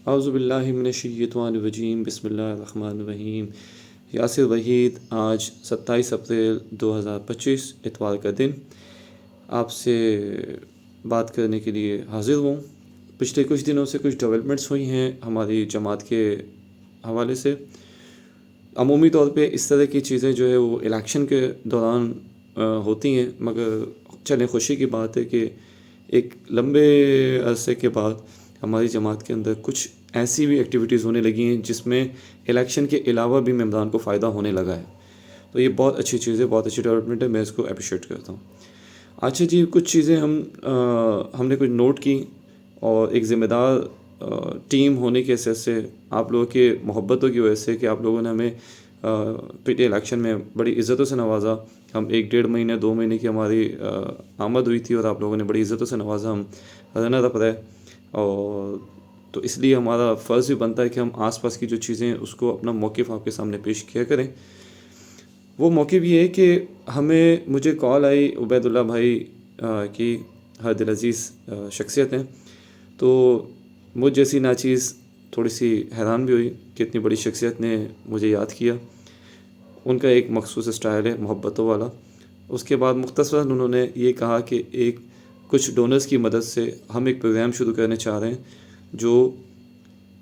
اعوذ باللہ من الشیطان الرجیم، بسم اللہ الرحمن الرحیم۔ یاسر وحید، آج 27 اپریل 2025 اتوار کا دن آپ سے بات کرنے کے لیے حاضر ہوں۔ پچھلے کچھ دنوں سے کچھ ڈیولپمنٹس ہوئی ہیں ہماری جماعت کے حوالے سے۔ عمومی طور پہ اس طرح کی چیزیں جو ہے وہ الیکشن کے دوران ہوتی ہیں، مگر چلیں خوشی کی بات ہے کہ ایک لمبے عرصے کے بعد ہماری جماعت کے اندر کچھ ایسی بھی ایکٹیویٹیز ہونے لگی ہیں جس میں الیکشن کے علاوہ بھی ممبران کو فائدہ ہونے لگا ہے۔ تو یہ بہت اچھی چیز ہے، بہت اچھی ڈیولپمنٹ ہے، میں اس کو اپریشیٹ کرتا ہوں۔ اچھا جی، کچھ چیزیں ہم نے کچھ نوٹ کی، اور ایک ذمہ دار ٹیم ہونے کے حیثیت سے، آپ لوگوں کے محبتوں کی وجہ سے کہ آپ لوگوں نے ہمیں پچھلے الیکشن میں بڑی عزتوں سے نوازا۔ ہم 1 ڈیڑھ مہینے 2 مہینے کی ہماری آمد ہوئی تھی اور آپ لوگوں نے بڑی عزتوں سے نوازا، ہم رنر اپ رہے، اور تو اس لیے ہمارا فرض بھی بنتا ہے کہ ہم آس پاس کی جو چیزیں اس کو اپنا موقف آپ کے سامنے پیش کیا کریں۔ وہ موقف یہ ہے کہ مجھے کال آئی عبید اللہ بھائی کی، ہر دل عزیز شخصیت ہیں، تو مجھ جیسی ناچیز تھوڑی سی حیران بھی ہوئی کہ اتنی بڑی شخصیت نے مجھے یاد کیا۔ ان کا ایک مخصوص اسٹائل ہے محبتوں والا۔ اس کے بعد مختصراً انہوں نے یہ کہا کہ کچھ ڈونرز کی مدد سے ہم ایک پروگرام شروع کرنے چاہ رہے ہیں جو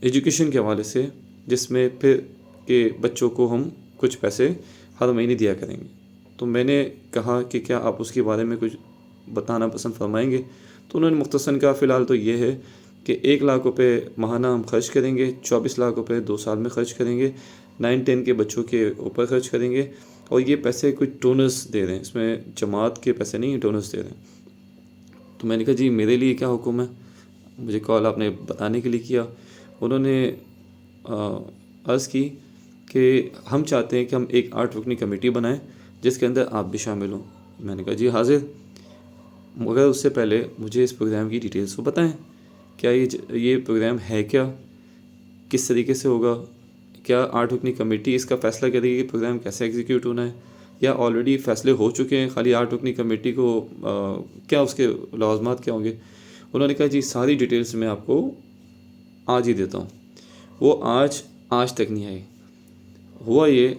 ایجوکیشن کے حوالے سے، جس میں پھر کہ بچوں کو ہم کچھ پیسے ہر مہینے دیا کریں گے۔ تو میں نے کہا کہ کیا آپ اس کے بارے میں کچھ بتانا پسند فرمائیں گے؟ تو انہوں نے مختصراً کہا فی الحال تو یہ ہے کہ 1 لاکھ روپے ماہانہ ہم خرچ کریں گے، 24 لاکھ روپے 2 سال میں خرچ کریں گے، 9-10 کے بچوں کے اوپر خرچ کریں گے، اور یہ پیسے کچھ ڈونرز دے رہے ہیں، اس میں جماعت کے پیسے نہیں، ڈونرز دے رہے ہیں۔ تو میں نے کہا جی میرے لیے کیا حکم ہے؟ مجھے کال آپ نے بتانے کے لیے کیا۔ انہوں نے عرض کی کہ ہم چاہتے ہیں کہ ہم ایک 8 رکنی کمیٹی بنائیں جس کے اندر آپ بھی شامل ہوں۔ میں نے کہا جی حاضر، مگر اس سے پہلے مجھے اس پروگرام کی ڈیٹیلز کو بتائیں، کیا یہ پروگرام ہے کیا، کس طریقے سے ہوگا، کیا 8 رکنی کمیٹی اس کا فیصلہ کرے گی کہ پروگرام کیسے ایگزیکیوٹ ہونا ہے، یا آلریڈی فیصلے ہو چکے ہیں، خالی 8 رکنی کمیٹی کو کیا اس کے لوازمات کیا ہوں گے؟ انہوں نے کہا جی ساری ڈیٹیلز میں آپ کو آج ہی دیتا ہوں۔ وہ آج تک نہیں آئی۔ ہوا یہ،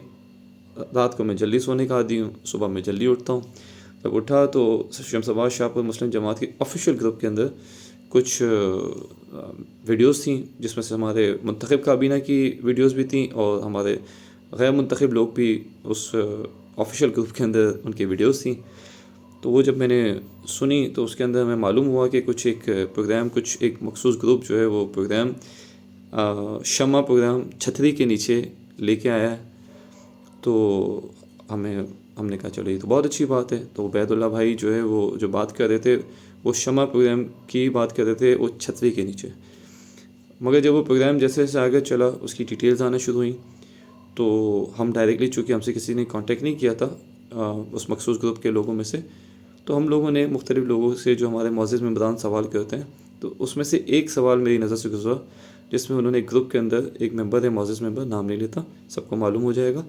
رات کو میں جلدی سونے کا عادی ہوں، صبح میں جلدی اٹھتا ہوں۔ جب اٹھا تو شمس آباد شاہپور مسلم جماعت کے آفیشیل گروپ کے اندر کچھ ویڈیوز تھیں، جس میں سے ہمارے منتخب کابینہ کی ویڈیوز بھی تھیں، اور ہمارے غیر منتخب لوگ بھی اس آفیشیل گروپ کے اندر ان کی ویڈیوز تھیں۔ تو وہ جب میں نے سنی تو اس کے اندر ہمیں معلوم ہوا کہ ایک مخصوص گروپ جو ہے وہ پروگرام شمع پروگرام چھتری کے نیچے لے کے آیا ہے۔ تو ہم نے کہا چلو یہ تو بہت اچھی بات ہے۔ تو عبید اللہ بھائی جو ہے وہ جو بات کر رہے تھے وہ شمع پروگرام کی بات کر رہے تھے، وہ چھتری کے نیچے۔ مگر جب وہ پروگرام جیسے جیسے آگے چلا اس کی ڈیٹیلز آنا شروع ہوئیں، تو ہم ڈائریکٹلی، چونکہ ہم سے کسی نے کانٹیکٹ نہیں کیا تھا اس مخصوص گروپ کے لوگوں میں سے، تو ہم لوگوں نے مختلف لوگوں سے جو ہمارے معزز ممبران سوال کرتے ہیں، تو اس میں سے ایک سوال میری نظر سے گزرا جس میں انہوں نے گروپ کے اندر ایک ممبر ہے، معزز ممبر، نام نہیں لیتا، سب کو معلوم ہو جائے گا،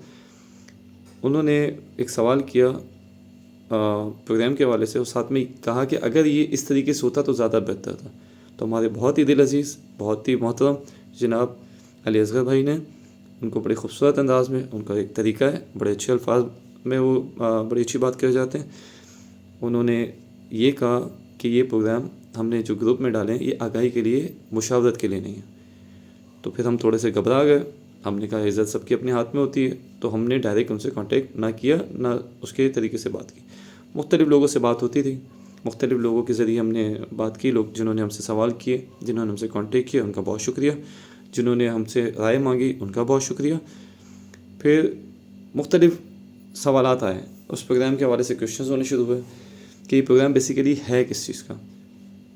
انہوں نے ایک سوال کیا پروگرام کے حوالے سے، اور ساتھ میں کہا کہ اگر یہ اس طریقے سے ہوتا تو زیادہ بہتر تھا۔ تو ہمارے بہت ہی دل عزیز، بہت ہی محترم جناب علی اصغر بھائی نے ان کو بڑے خوبصورت انداز میں، ان کا ایک طریقہ ہے، بڑے اچھے الفاظ میں وہ بڑی اچھی بات کر جاتے ہیں، انہوں نے یہ کہا کہ یہ پروگرام ہم نے جو گروپ میں ڈالے ہیں یہ آگاہی کے لیے، مشاورت کے لیے نہیں ہے۔ تو پھر ہم تھوڑے سے گھبرا گئے، ہم نے کہا عزت سب کی اپنے ہاتھ میں ہوتی ہے، تو ہم نے ڈائریکٹ ان سے کانٹیکٹ نہ کیا، نہ اس کے طریقے سے بات کی۔ مختلف لوگوں سے بات ہوتی تھی، مختلف لوگوں کے ذریعے ہم نے بات کی، لوگ جنہوں نے ہم سے سوال کیے، جنہوں نے ہم سے کانٹیکٹ کیا، ان کا بہت شکریہ، جنہوں نے ہم سے رائے مانگی ان کا بہت شکریہ۔ پھر مختلف سوالات آئے، اس پروگرام کے حوالے سے کویشچنز ہونے شروع ہوئے کہ یہ پروگرام بیسیکلی ہے کس چیز کا۔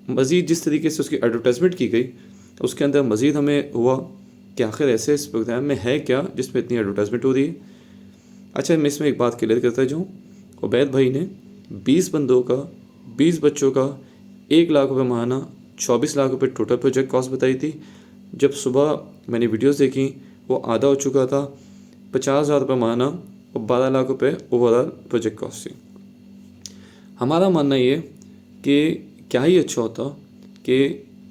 مزید جس طریقے سے اس کی ایڈورٹائزمنٹ کی گئی، اس کے اندر مزید ہمیں ہوا کہ آخر ایسے اس پروگرام میں ہے کیا جس میں اتنی ایڈورٹائزمنٹ ہو رہی ہے۔ اچھا، میں اس میں ایک بات کلیئر کرتا جاؤں، عبید بھائی نے 20 بندوں کا، 20 بچوں کا 1 لاکھ روپے ماہانہ، 24 لاکھ روپے ٹوٹل پروجیکٹ کاسٹ بتائی تھی۔ جب صبح میں نے ویڈیوز دیکھی وہ آدھا ہو چکا تھا، 50,000 روپے ماہانہ اور 12 لاکھ روپے اوور آل پروجیکٹ کاسٹ تھی۔ ہمارا ماننا یہ کہ کیا ہی اچھا ہوتا کہ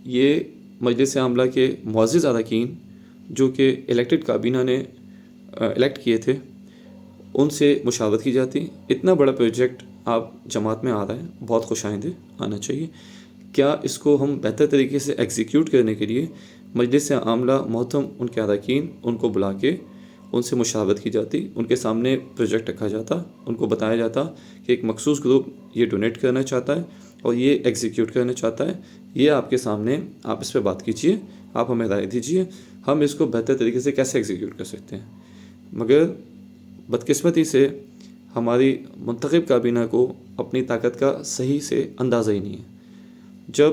یہ مجلس عاملہ کے معزز اراکین جو کہ الیکٹڈ کابینہ نے الیکٹ کیے تھے ان سے مشاورت کی جاتی. اتنا بڑا پروجیکٹ آپ جماعت میں آ رہا ہے، بہت خوش آئندہ آنا چاہیے. کیا اس کو ہم بہتر طریقے سے ایگزیکیوٹ کرنے کے لیے مجلس عاملہ محترم ان کے اراکین ان کو بلا کے ان سے مشاورت کی جاتی، ان کے سامنے پروجیکٹ رکھا جاتا، ان کو بتایا جاتا کہ ایک مخصوص گروپ یہ ڈونیٹ کرنا چاہتا ہے اور یہ ایگزیکیوٹ کرنا چاہتا ہے، یہ آپ کے سامنے، آپ اس پہ بات کیجئے، آپ ہمیں رائے دیجئے، ہم اس کو بہتر طریقے سے کیسے ایگزیکیوٹ کر سکتے ہیں. مگر بدقسمتی سے ہماری منتخب کابینہ کو اپنی طاقت کا صحیح سے اندازہ ہی نہیں ہے. جب